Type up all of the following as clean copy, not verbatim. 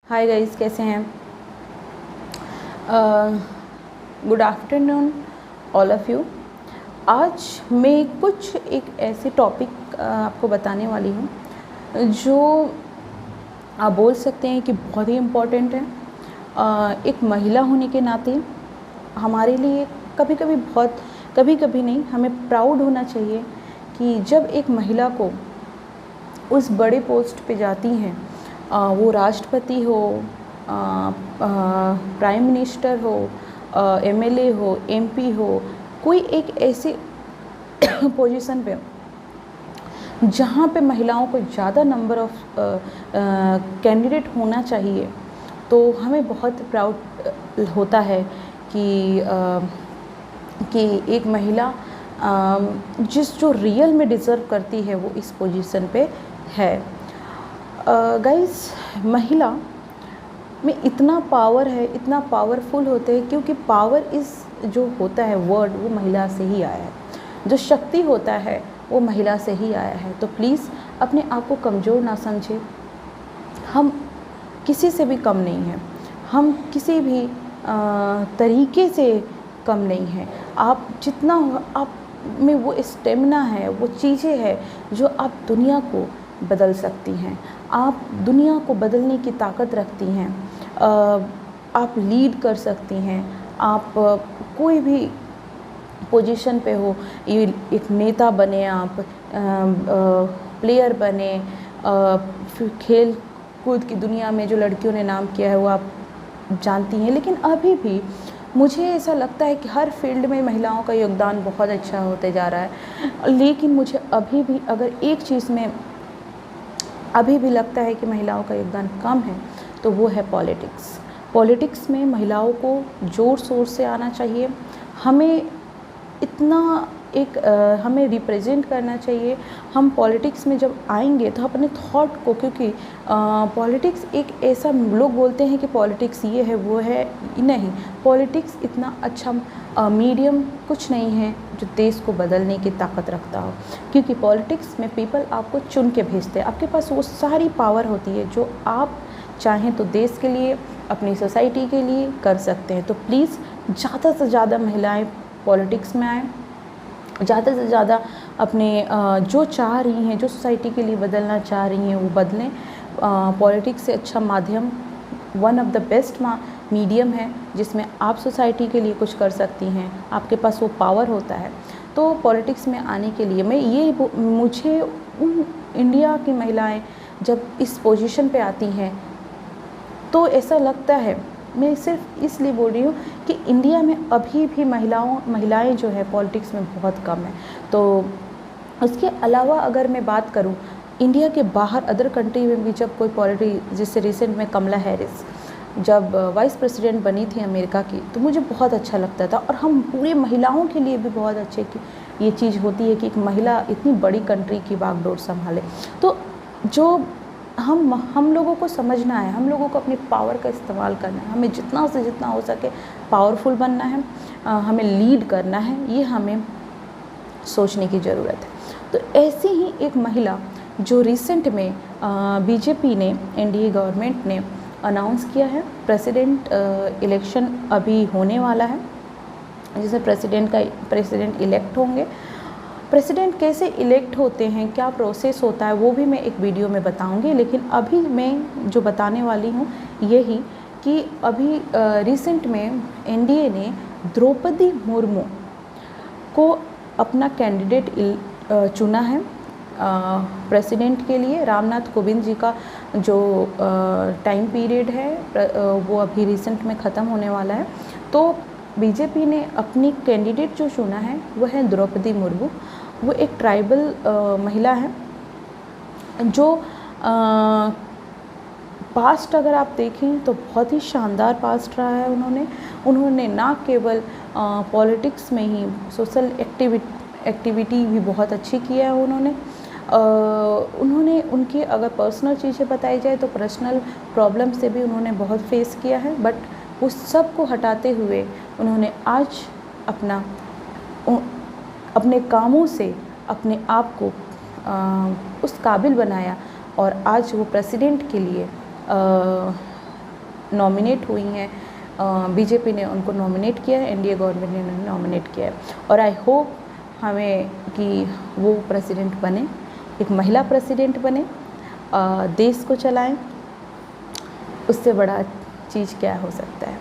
Hi guys, कैसे हैं? Good afternoon all of you. आज मैं कुछ एक ऐसे टॉपिक आपको बताने वाली हूँ जो आप बोल सकते हैं कि बहुत ही इम्पोर्टेंट है। एक महिला होने के नाते हमारे लिए कभी कभी नहीं, हमें प्राउड होना चाहिए कि जब एक महिला को उस बड़े पोस्ट पे जाती हैं, वो राष्ट्रपति हो, प्राइम मिनिस्टर हो, एमएलए हो, एमपी हो, कोई एक ऐसी पोजीशन पे जहाँ पे महिलाओं को ज़्यादा नंबर ऑफ कैंडिडेट होना चाहिए, तो हमें बहुत प्राउड होता है कि एक महिला जो रियल में डिज़र्व करती है वो इस पोजीशन पे है। गाइस, महिला में इतना पावर है, इतना पावरफुल होते हैं, क्योंकि पावर जो होता है वर्ड, वो महिला से ही आया है। जो शक्ति होता है वो महिला से ही आया है। तो प्लीज़ अपने आप को कमज़ोर ना समझे। हम किसी से भी कम नहीं हैं, हम किसी भी तरीके से कम नहीं हैं। आप जितना आप में वो स्टेमिना है, वो चीज़ें हैं जो आप दुनिया को बदल सकती हैं। आप दुनिया को बदलने की ताकत रखती हैं। आप लीड कर सकती हैं। आप कोई भी पोजीशन पे हो, ये एक नेता बने, आप प्लेयर बने, फिर खेल कूद की दुनिया में जो लड़कियों ने नाम किया है वो आप जानती हैं। लेकिन अभी भी मुझे ऐसा लगता है कि हर फील्ड में महिलाओं का योगदान बहुत अच्छा होते जा रहा है। लेकिन मुझे अभी भी अगर एक चीज़ में अभी भी लगता है कि महिलाओं का योगदान कम है, तो वो है पॉलिटिक्स। पॉलिटिक्स में महिलाओं को ज़ोर शोर से आना चाहिए। हमें हमें रिप्रेजेंट करना चाहिए। हम पॉलिटिक्स में जब आएंगे तो अपने थॉट को, क्योंकि पॉलिटिक्स एक ऐसा, लोग बोलते हैं कि पॉलिटिक्स ये है वो है, नहीं, पॉलिटिक्स इतना अच्छा मीडियम कुछ नहीं है जो देश को बदलने की ताकत रखता हो। क्योंकि पॉलिटिक्स में पीपल आपको चुन के भेजते हैं, आपके पास वो सारी पावर होती है जो आप चाहें तो देश के लिए, अपनी सोसाइटी के लिए कर सकते हैं। तो प्लीज़ ज़्यादा से ज़्यादा महिलाएं पॉलिटिक्स में आएँ, ज़्यादा से ज़्यादा अपने जो चाह रही हैं, जो सोसाइटी के लिए बदलना चाह रही हैं, वो बदलें। पॉलिटिक्स से अच्छा माध्यम, one of the best medium है जिसमें आप सोसाइटी के लिए कुछ कर सकती हैं। आपके पास वो पावर होता है। तो पॉलिटिक्स में आने के लिए मुझे इंडिया की महिलाएं जब इस पोजीशन पे आती हैं तो ऐसा लगता है, मैं सिर्फ इसलिए बोल रही हूँ कि इंडिया में अभी भी महिलाएं जो है पॉलिटिक्स में बहुत कम है। तो उसके अलावा अगर मैं बात करूँ इंडिया के बाहर अदर कंट्री में भी, जब कोई जैसे रिसेंट में कमला हैरिस जब वाइस प्रेसिडेंट बनी थी अमेरिका की, तो मुझे बहुत अच्छा लगता था। और हम पूरे महिलाओं के लिए भी बहुत अच्छे कि ये चीज़ होती है कि एक महिला इतनी बड़ी कंट्री की बागडोर संभाले। तो जो हम लोगों को समझना है, हम लोगों को अपनी पावर का इस्तेमाल करना है। हमें जितना से जितना हो सके पावरफुल बनना है, हमें लीड करना है, ये हमें सोचने की ज़रूरत है। तो ऐसी ही एक महिला जो रिसेंट में बीजेपी ने, एनडीए गवर्नमेंट ने अनाउंस किया है, प्रेसिडेंट इलेक्शन अभी होने वाला है, जिसमें प्रेसिडेंट इलेक्ट होंगे। प्रेसिडेंट कैसे इलेक्ट होते हैं, क्या प्रोसेस होता है, वो भी मैं एक वीडियो में बताऊंगी। लेकिन अभी मैं जो बताने वाली हूँ यही कि अभी रिसेंट में एनडीए ने द्रौपदी मुर्मू को अपना कैंडिडेट चुना है प्रेसिडेंट के लिए। रामनाथ कोविंद जी का जो टाइम पीरियड है वो अभी रिसेंट में ख़त्म होने वाला है। तो बीजेपी ने अपनी कैंडिडेट जो चुना है वो है द्रौपदी मुर्मू। वो एक ट्राइबल महिला है जो पास्ट अगर आप देखें तो बहुत ही शानदार पास्ट रहा है। उन्होंने ना केवल पॉलिटिक्स में ही, सोशल एक्टिविटी भी बहुत अच्छी किया है। उन्होंने उनकी अगर पर्सनल चीज़ें बताई जाए तो पर्सनल प्रॉब्लम से भी उन्होंने बहुत फेस किया है, बट उस सब को हटाते हुए उन्होंने आज अपने कामों से अपने आप को उस काबिल बनाया और आज वो प्रेसिडेंट के लिए नॉमिनेट हुई हैं, बीजेपी ने उनको नॉमिनेट किया है, एनडीए गवर्नमेंट ने उन्हें नॉमिनेट किया है। और आई होप हमें कि वो प्रेसिडेंट बने, एक महिला प्रेसिडेंट बने, देश को चलाएं। उससे बड़ा चीज़ क्या हो सकता है।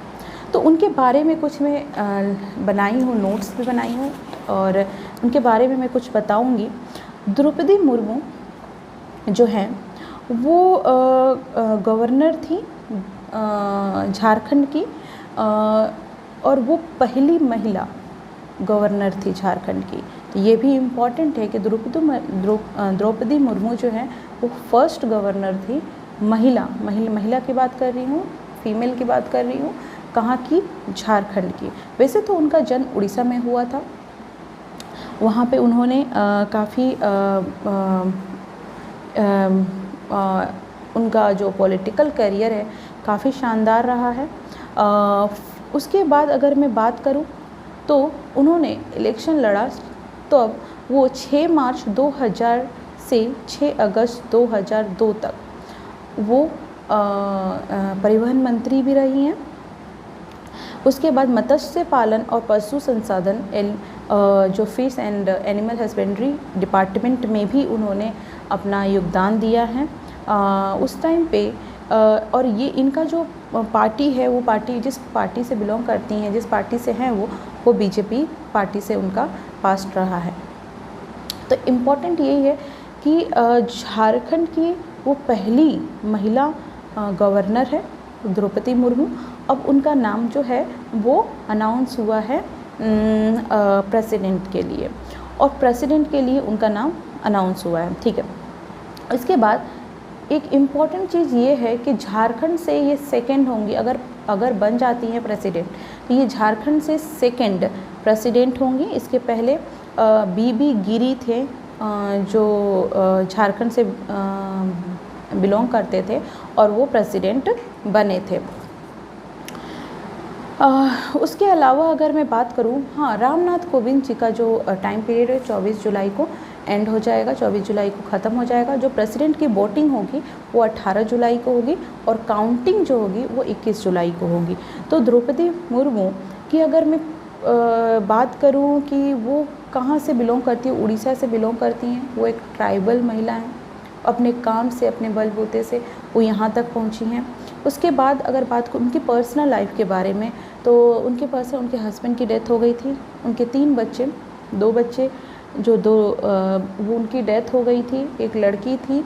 तो उनके बारे में कुछ मैं बनाई हूँ, नोट्स भी बनाई हूँ और उनके बारे में मैं कुछ बताऊँगी। द्रौपदी मुर्मू जो हैं वो गवर्नर थी झारखंड की, और वो पहली महिला गवर्नर थी झारखंड की। तो ये भी इम्पॉर्टेंट है कि द्रौपदी मुर्मू जो है वो फर्स्ट गवर्नर थी, महिला की बात कर रही हूँ, फीमेल की बात कर रही हूँ, कहाँ की, झारखंड की। वैसे तो उनका जन्म उड़ीसा में हुआ था, वहाँ पे उन्होंने काफ़ी उनका जो पॉलिटिकल करियर है काफ़ी शानदार रहा है। उसके बाद अगर मैं बात करूं तो उन्होंने इलेक्शन लड़ा, तो अब वो 6 मार्च 2000 से 6 अगस्त 2002 तक वो परिवहन मंत्री भी रही हैं। उसके बाद मत्स्य पालन और पशु संसाधन जो fish and animal husbandry department में भी उन्होंने अपना योगदान दिया है उस टाइम पे। और ये इनका जो पार्टी है, वो पार्टी जिस पार्टी से बिलोंग करती हैं, जिस पार्टी से हैं वो बीजेपी पार्टी से उनका पास्ट रहा है। तो इम्पॉर्टेंट यही है कि झारखंड की वो पहली महिला गवर्नर है द्रौपदी मुर्मू। अब उनका नाम जो है वो अनाउंस हुआ है प्रेसिडेंट के लिए, और प्रेसिडेंट के लिए उनका नाम अनाउंस हुआ है, ठीक है। इसके बाद एक इम्पॉर्टेंट चीज़ ये है कि झारखंड से ये सेकंड होंगी, अगर बन जाती हैं प्रेसिडेंट तो ये झारखंड से सेकंड प्रेसिडेंट होंगी। इसके पहले बीबी गिरी थे जो झारखंड से बिलोंग करते थे और वो प्रेसिडेंट बने थे। उसके अलावा अगर मैं बात करूँ, हाँ, रामनाथ कोविंद जी का जो टाइम पीरियड है 24 जुलाई को एंड हो जाएगा, 24 जुलाई को ख़त्म हो जाएगा। जो प्रेसिडेंट की वोटिंग होगी वो 18 जुलाई को होगी और काउंटिंग जो होगी वो 21 जुलाई को होगी। तो द्रौपदी मुर्मू की अगर मैं बात करूं कि वो कहाँ से बिलोंग करती है, उड़ीसा से बिलोंग करती हैं। वो एक ट्राइबल महिला हैं, अपने काम से, अपने बलबूते से वो यहाँ तक पहुँची हैं। उसके बाद अगर बात करूँ उनकी पर्सनल लाइफ के बारे में, तो उनके हस्बैंड की डेथ हो गई थी। उनके 3 बच्चे, 2 बच्चे वो उनकी डेथ हो गई थी। एक लड़की थी,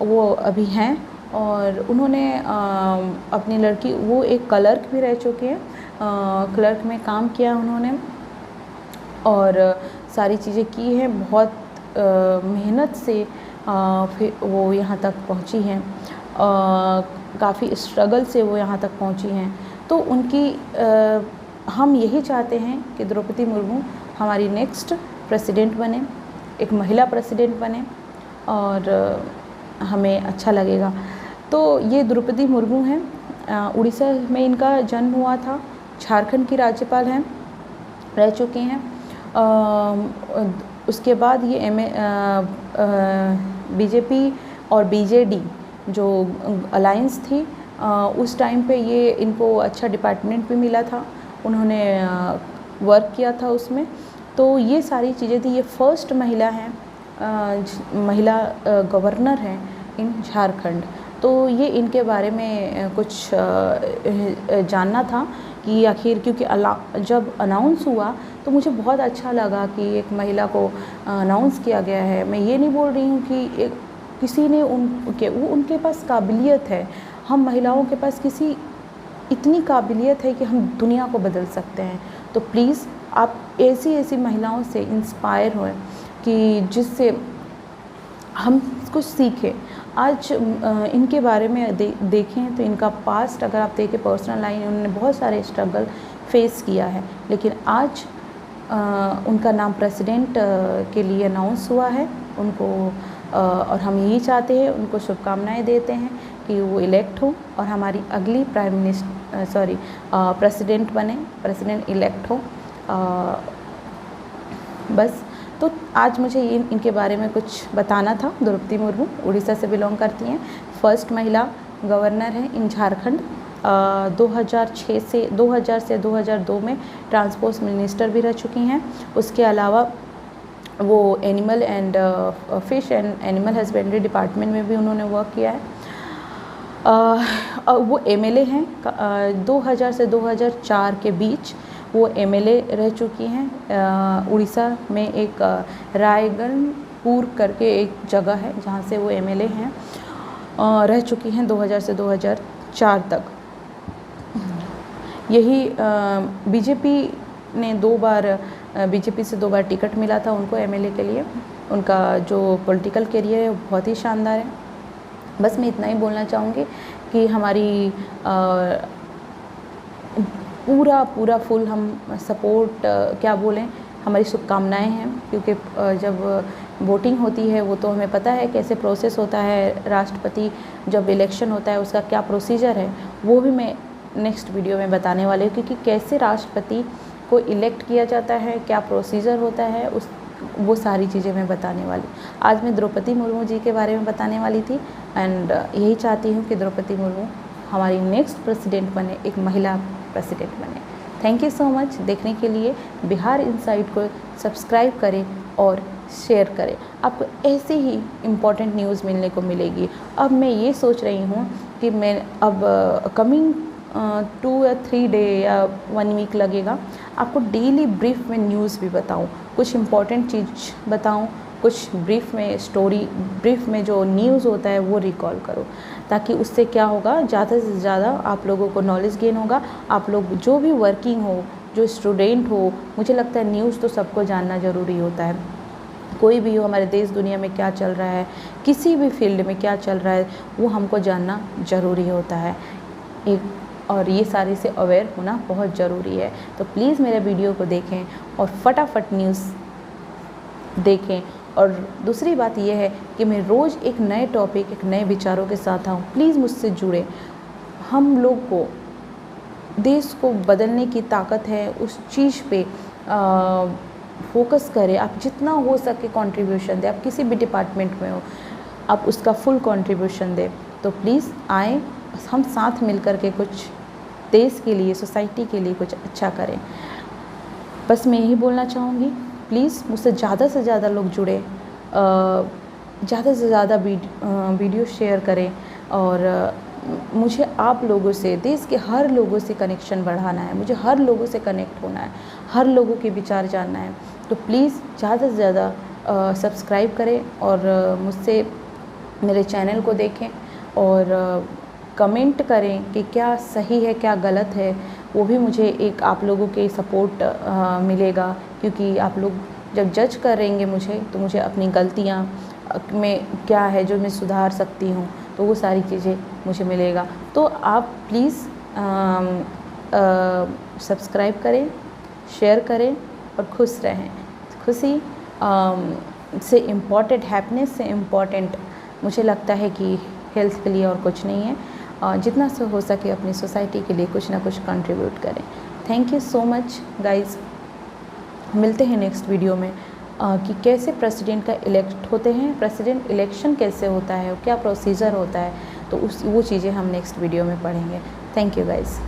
वो अभी हैं, और उन्होंने अपनी लड़की, वो एक क्लर्क भी रह चुके हैं, क्लर्क में काम किया उन्होंने और सारी चीज़ें की हैं। बहुत मेहनत से फिर वो यहाँ तक पहुँची हैं, काफ़ी स्ट्रगल से वो यहाँ तक पहुँची हैं। तो उनकी हम यही चाहते हैं कि द्रौपदी मुर्मू हमारी नेक्स्ट प्रेसिडेंट बने, एक महिला प्रेसिडेंट बने, और हमें अच्छा लगेगा। तो ये द्रौपदी मुर्मू हैं, उड़ीसा में इनका जन्म हुआ था, झारखंड की राज्यपाल हैं, रह चुके हैं। उसके बाद ये बीजेपी और बीजेडी जो अलायंस थी, उस टाइम पे ये इनको अच्छा डिपार्टमेंट भी मिला था, उन्होंने वर्क किया था उसमें। तो ये सारी चीज़ें थी। ये फर्स्ट महिला हैं, महिला गवर्नर हैं इन झारखंड। तो ये इनके बारे में कुछ जानना था कि आखिर, क्योंकि जब अनाउंस हुआ तो मुझे बहुत अच्छा लगा कि एक महिला को अनाउंस किया गया है। मैं ये नहीं बोल रही हूँ कि किसी ने उनके पास काबिलियत है। हम महिलाओं के पास इतनी काबिलियत है कि हम दुनिया को बदल सकते हैं। तो प्लीज़ आप ऐसी महिलाओं से इंस्पायर हों कि जिससे हम कुछ सीखें। आज इनके बारे में देखें तो इनका पास्ट अगर आप देखें, पर्सनल लाइन, उन्होंने बहुत सारे स्ट्रगल फेस किया है, लेकिन आज उनका नाम प्रेसिडेंट के लिए अनाउंस हुआ है उनको, और हम यही चाहते हैं, उनको शुभकामनाएं देते हैं कि वो इलेक्ट हो और हमारी अगली प्रेसिडेंट बने, प्रेसिडेंट इलेक्ट हो। बस, तो आज मुझे इनके बारे में कुछ बताना था। द्रौपदी मुर्मू उड़ीसा से बिलोंग करती हैं, फर्स्ट महिला गवर्नर हैं इन झारखंड, 2006 से 2002 में ट्रांसपोर्ट मिनिस्टर भी रह चुकी हैं। उसके अलावा वो animal and fish and animal husbandry department में भी उन्होंने वर्क किया है। वो एमएलए हैं 2000 से 2004 के बीच वो एमएलए रह चुकी हैं। उड़ीसा में एक रायगढ़पुर करके एक जगह है जहाँ से वो एमएलए हैं, रह चुकी हैं 2000 से 2004 तक। यही बीजेपी ने 2 बार बीजेपी से 2 बार टिकट मिला था उनको एमएलए के लिए। उनका जो पॉलिटिकल करियर है बहुत ही शानदार है। बस मैं इतना ही बोलना चाहूँगी कि हमारी पूरा फुल हम सपोर्ट क्या बोलें, हमारी शुभकामनाएं हैं, क्योंकि जब वोटिंग होती है वो तो हमें पता है कैसे प्रोसेस होता है। राष्ट्रपति जब इलेक्शन होता है उसका क्या प्रोसीजर है वो भी मैं नेक्स्ट वीडियो में बताने वाली हूँ, क्योंकि कैसे राष्ट्रपति को इलेक्ट किया जाता है, क्या प्रोसीजर होता है, वो सारी चीज़ें मैं बताने वाली। आज मैं द्रौपदी मुर्मू जी के बारे में बताने वाली थी एंड यही चाहती हूँ कि द्रौपदी मुर्मू हमारी नेक्स्ट प्रेसिडेंट बने, एक महिला प्रेसिडेंट बने। थैंक यू सो मच देखने के लिए। बिहार इनसाइट को सब्सक्राइब करें और शेयर करें, आपको ऐसे ही इम्पॉर्टेंट न्यूज़ मिलने को मिलेगी। अब मैं ये सोच रही हूँ कि मैं अब कमिंग 2 या 3 डे या 1 वीक लगेगा, आपको डेली ब्रीफ में न्यूज़ भी बताऊं, कुछ इम्पॉर्टेंट चीज़ बताऊं, कुछ ब्रीफ में स्टोरी, ब्रीफ में जो न्यूज़ होता है वो रिकॉल करो, ताकि उससे क्या होगा, ज़्यादा से ज़्यादा आप लोगों को नॉलेज गेन होगा। आप लोग जो भी वर्किंग हो, जो स्टूडेंट हो, मुझे लगता है न्यूज़ तो सबको जानना ज़रूरी होता है। कोई भी हो, हमारे देश दुनिया में क्या चल रहा है, किसी भी फील्ड में क्या चल रहा है, वो हमको जानना ज़रूरी होता है और ये सारी से अवेयर होना बहुत ज़रूरी है। तो प्लीज़ मेरे वीडियो को देखें और फटाफट न्यूज़ देखें। और दूसरी बात यह है कि मैं रोज़ एक नए टॉपिक, एक नए विचारों के साथ आऊँ। प्लीज़ मुझसे जुड़े। हम लोग को देश को बदलने की ताकत है, उस चीज़ पे फोकस करें। आप जितना हो सके कंट्रीब्यूशन दें, आप किसी भी डिपार्टमेंट में हो, आप उसका फुल कंट्रीब्यूशन दें। तो प्लीज़ आएँ, हम साथ मिल कर के कुछ देश के लिए, सोसाइटी के लिए कुछ अच्छा करें। बस मैं यही बोलना चाहूँगी। प्लीज़ मुझसे ज़्यादा से ज़्यादा लोग जुड़े, ज़्यादा से ज़्यादा वीडियो शेयर करें और मुझे आप लोगों से, देश के हर लोगों से कनेक्शन बढ़ाना है। मुझे हर लोगों से कनेक्ट होना है, हर लोगों के विचार जानना है। तो प्लीज़ ज़्यादा से ज़्यादा सब्सक्राइब करें और मुझसे मेरे चैनल को देखें और कमेंट करें कि क्या सही है, क्या गलत है। वो भी मुझे एक आप लोगों के सपोर्ट मिलेगा, क्योंकि आप लोग जब जज करेंगे मुझे, तो मुझे अपनी गलतियाँ में क्या है जो मैं सुधार सकती हूँ, तो वो सारी चीज़ें मुझे मिलेगा। तो आप प्लीज़ सब्सक्राइब करें, शेयर करें और खुश रहें। खुशी से इम्पॉर्टेंट, हैप्पीनेस से इम्पॉर्टेंट मुझे लगता है कि हेल्थ के लिए और कुछ नहीं है। जितना से हो सके अपनी सोसाइटी के लिए कुछ ना कुछ कंट्रीब्यूट करें। Thank you so much guys. मिलते हैं नेक्स्ट वीडियो में कि कैसे प्रेसिडेंट का इलेक्ट होते हैं, प्रेसिडेंट इलेक्शन कैसे होता है, क्या प्रोसीजर होता है, तो वो चीज़ें हम नेक्स्ट वीडियो में पढ़ेंगे। Thank you guys.